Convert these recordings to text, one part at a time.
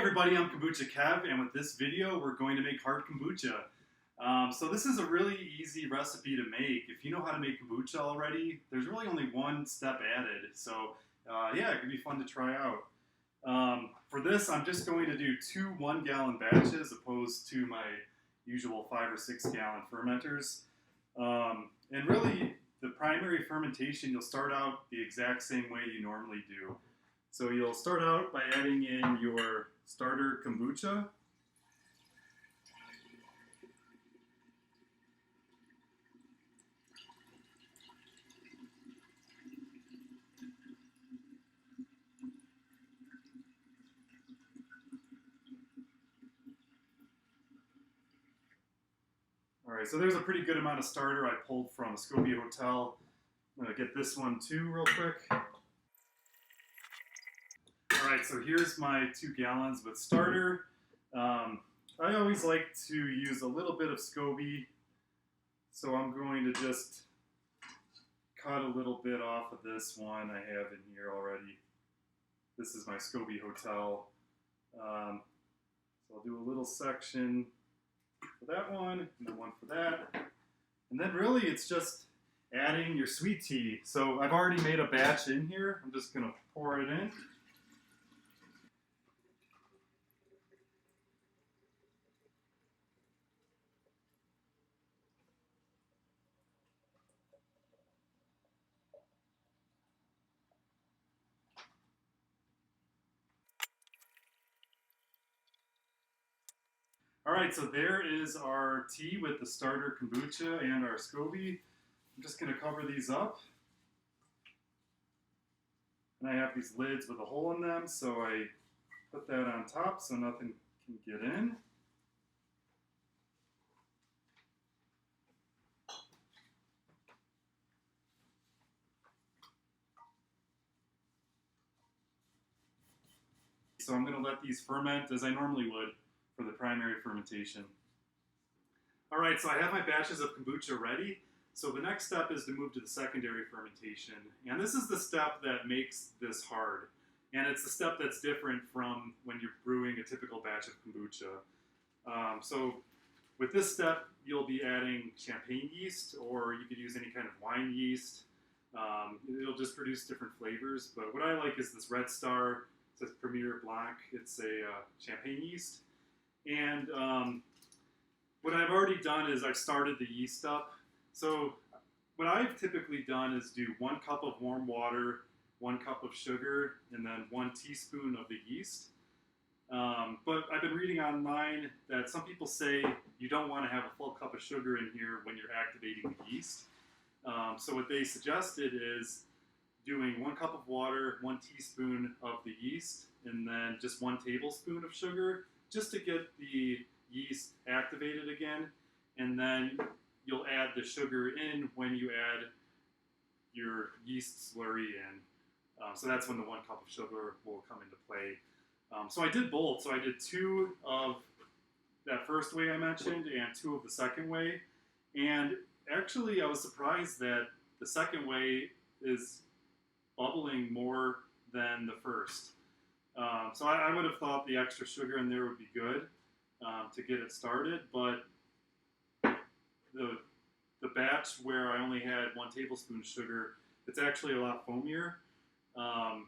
everybody, I'm Kombucha Kev, and with this video we're going to make hard kombucha. So this is a really easy recipe to make. If you know how to make kombucha already, there's really only one step added. So yeah, it could be fun to try out. For this, I'm just going to do two 1-gallon batches opposed to my usual 5 or 6 gallon fermenters. And really, the primary fermentation, you'll start out the exact same way you normally do. So you'll start out by adding in your starter kombucha. Alright, so there's a pretty good amount of starter I pulled from a Scobie hotel. I'm going to get this one too real quick. Alright, so here's my 2 gallons with starter. I always like to use a little bit of Scobie, so I'm going to just cut a little bit off of this one I have in here already. This is my Scobie hotel. So I'll do a little section for that one, and then one for that. And then really it's just adding your sweet tea. So I've already made a batch in here. I'm just going to pour it in. Alright, so there is our tea with the starter kombucha and our Scobie. I'm just going to cover these up. And I have these lids with a hole in them, so I put that on top so nothing can get in. So I'm going to let these ferment as I normally would for the primary fermentation. Alright, so I have my batches of kombucha ready. So the next step is to move to the secondary fermentation. And this is the step that makes this hard. And it's the step that's different from when you're brewing a typical batch of kombucha. So with this step, you'll be adding champagne yeast, or you could use any kind of wine yeast. It'll just produce different flavors. But what I like is this Red Star. It says Premier Blanc. It's a champagne yeast. And what I've already done is I've started the yeast up. So what I've typically done is do 1 cup of warm water, 1 cup of sugar, and then 1 teaspoon of the yeast. But I've been reading online that some people say you don't want to have a full cup of sugar in here when you're activating the yeast. So what they suggested is doing 1 cup of water, 1 teaspoon of the yeast, and then just 1 tablespoon of sugar, just to get the yeast activated again. And then you'll add the sugar in when you add your yeast slurry in. So that's when the 1 cup of sugar will come into play. So I did both. So I did 2 of that first way I mentioned and 2 of the second way. And actually I was surprised that the second way is bubbling more than the first. So I would have thought the extra sugar in there would be good to get it started, but the batch where I only had 1 tablespoon of sugar, it's actually a lot foamier. I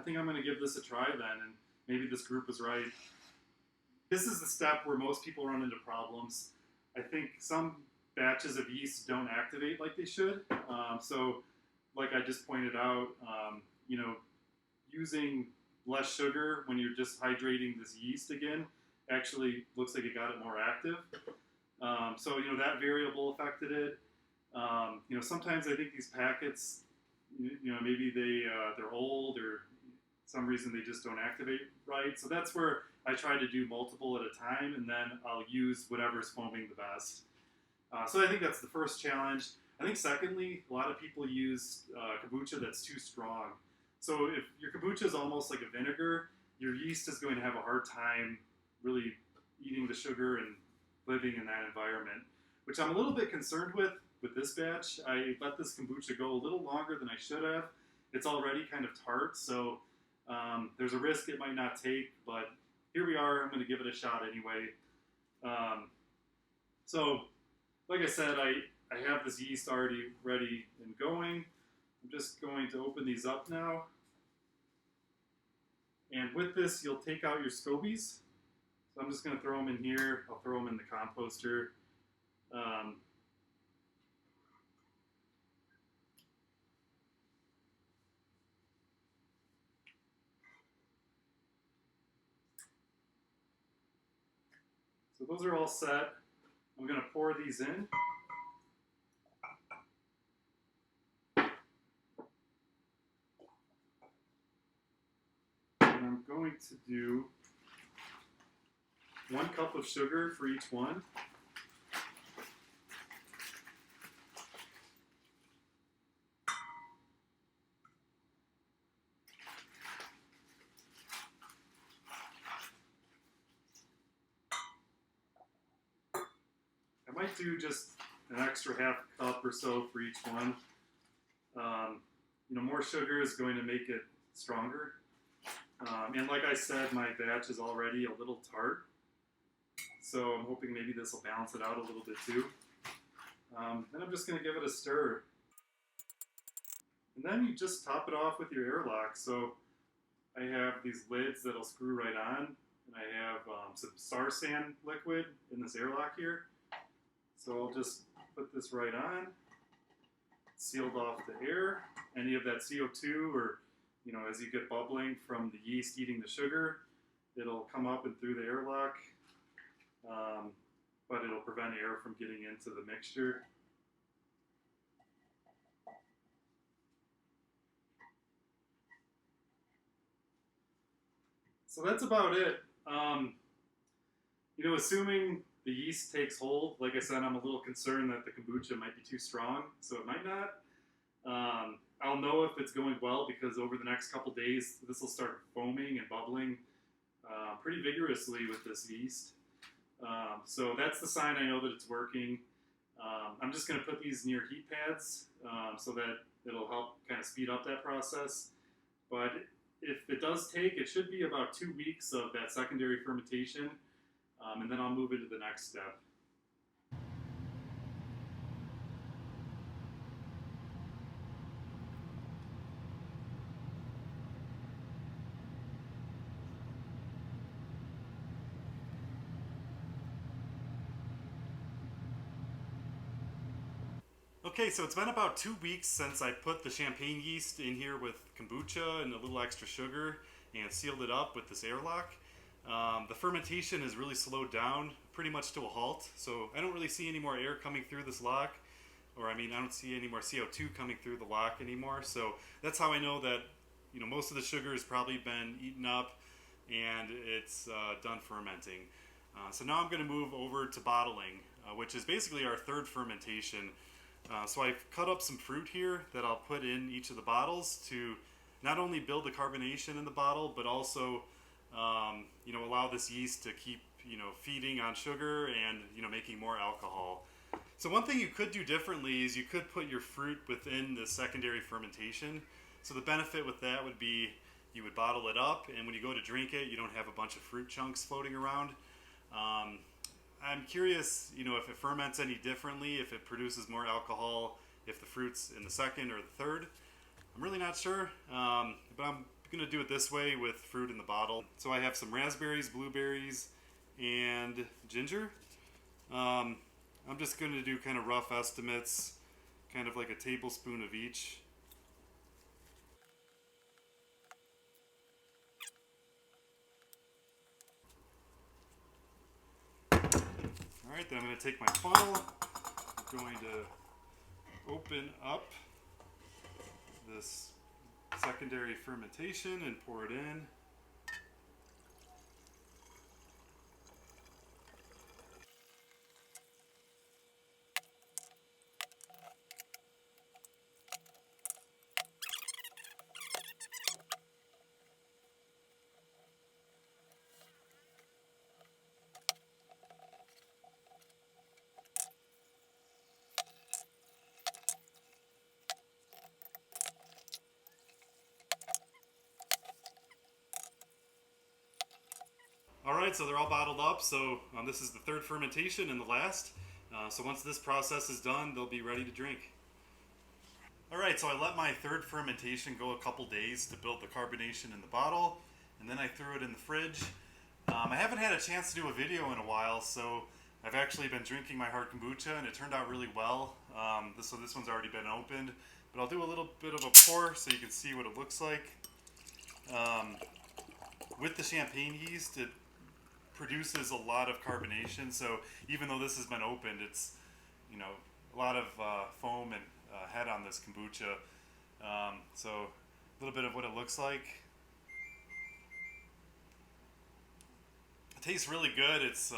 think I'm going to give this a try then, and maybe this group was right. This is the step where most people run into problems. I think some batches of yeast don't activate like they should. So like I just pointed out, you know, using less sugar when you're just hydrating this yeast again actually looks like it got it more active. So, you know, that variable affected it. You know, sometimes I think these packets, you know, maybe they're old or some reason they just don't activate right. So that's where I try to do multiple at a time, and then I'll use whatever's foaming the best. So I think that's the first challenge. I think secondly, a lot of people use kombucha that's too strong. So if your kombucha is almost like a vinegar, your yeast is going to have a hard time really eating the sugar and living in that environment, which I'm a little bit concerned with this batch. I let this kombucha go a little longer than I should have. It's already kind of tart, so There's a risk it might not take, but here we are. I'm going to give it a shot anyway. So, like I said, I have this yeast already ready and going. I'm just going to open these up now. And with this, you'll take out your scobies. So I'm just going to throw them in here. I'll throw them in the composter. So those are all set. I'm going to pour these in. And I'm going to do 1 cup of sugar for each one. I might do just an extra ½ cup or so for each one. More sugar is going to make it stronger. And like I said, my batch is already a little tart. So I'm hoping maybe this will balance it out a little bit too. Then I'm just going to give it a stir. And then you just top it off with your airlock. So I have these lids that'll screw right on. And I have some Star San liquid in this airlock here. So I'll just put this right on. Sealed off the air. Any of that CO2 or, as you get bubbling from the yeast eating the sugar, it'll come up and through the airlock. But it'll prevent air from getting into the mixture. So that's about it. Assuming the yeast takes hold, like I said, I'm a little concerned that the kombucha might be too strong, so it might not. I'll know if it's going well because over the next couple days, this will start foaming and bubbling pretty vigorously with this yeast. So that's the sign I know that it's working. I'm just going to put these near heat pads so that it'll help kind of speed up that process. But if it does take, it should be about 2 weeks of that secondary fermentation, and then I'll move into the next step. Okay, so it's been about 2 weeks since I put the champagne yeast in here with kombucha and a little extra sugar and sealed it up with this airlock. The fermentation has really slowed down pretty much to a halt, so I don't really see any more air coming through this lock, I don't see any more CO2 coming through the lock anymore, so that's how I know that most of the sugar has probably been eaten up and it's done fermenting. So now I'm going to move over to bottling, which is basically our third fermentation. So I've cut up some fruit here that I'll put in each of the bottles to not only build the carbonation in the bottle, but also allow this yeast to keep feeding on sugar and making more alcohol. So one thing you could do differently is you could put your fruit within the secondary fermentation. So the benefit with that would be you would bottle it up, and when you go to drink it, you don't have a bunch of fruit chunks floating around. I'm curious, if it ferments any differently, if it produces more alcohol, if the fruit's in the second or the third. I'm really not sure, but I'm going to do it this way with fruit in the bottle. So I have some raspberries, blueberries, and ginger. I'm just going to do kind of rough estimates, kind of like a tablespoon of each. Alright, then I'm going to take my funnel, I'm going to open up this secondary fermentation and pour it in. right, so they're all bottled up. So this is the third fermentation and the last. So once this process is done, they'll be ready to drink. All right, so I let my third fermentation go a couple days to build the carbonation in the bottle, and then I threw it in the fridge. I haven't had a chance to do a video in a while, so I've actually been drinking my hard kombucha, and it turned out really well. So this one's already been opened, but I'll do a little bit of a pour so you can see what it looks like. With the champagne yeast, it produces a lot of carbonation, so even though this has been opened, it's, you know, a lot of foam and head on this kombucha. So a little bit of what it looks like. It tastes really good. It's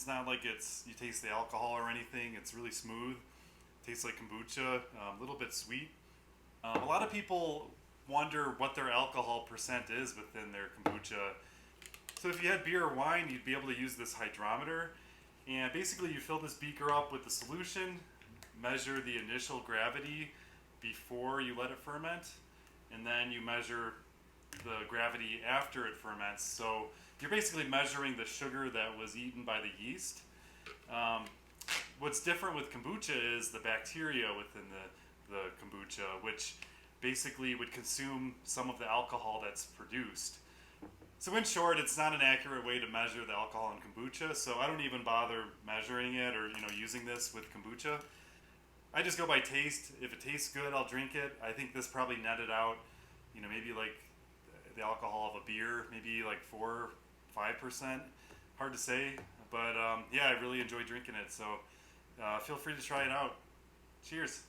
not like you taste the alcohol or anything. It's really smooth. It tastes like kombucha, a little bit sweet. A lot of people wonder what their alcohol percent is within their kombucha. So if you had beer or wine, you'd be able to use this hydrometer, and basically you fill this beaker up with the solution, measure the initial gravity before you let it ferment, and then you measure the gravity after it ferments. So you're basically measuring the sugar that was eaten by the yeast. What's different with kombucha is the bacteria within the kombucha, which basically would consume some of the alcohol that's produced. So in short, it's not an accurate way to measure the alcohol in kombucha, so I don't even bother measuring it or using this with kombucha. I just go by taste. If it tastes good, I'll drink it. I think this probably netted out, maybe like the alcohol of a beer, maybe like 4-5%. Hard to say, but yeah, I really enjoy drinking it, so feel free to try it out. Cheers.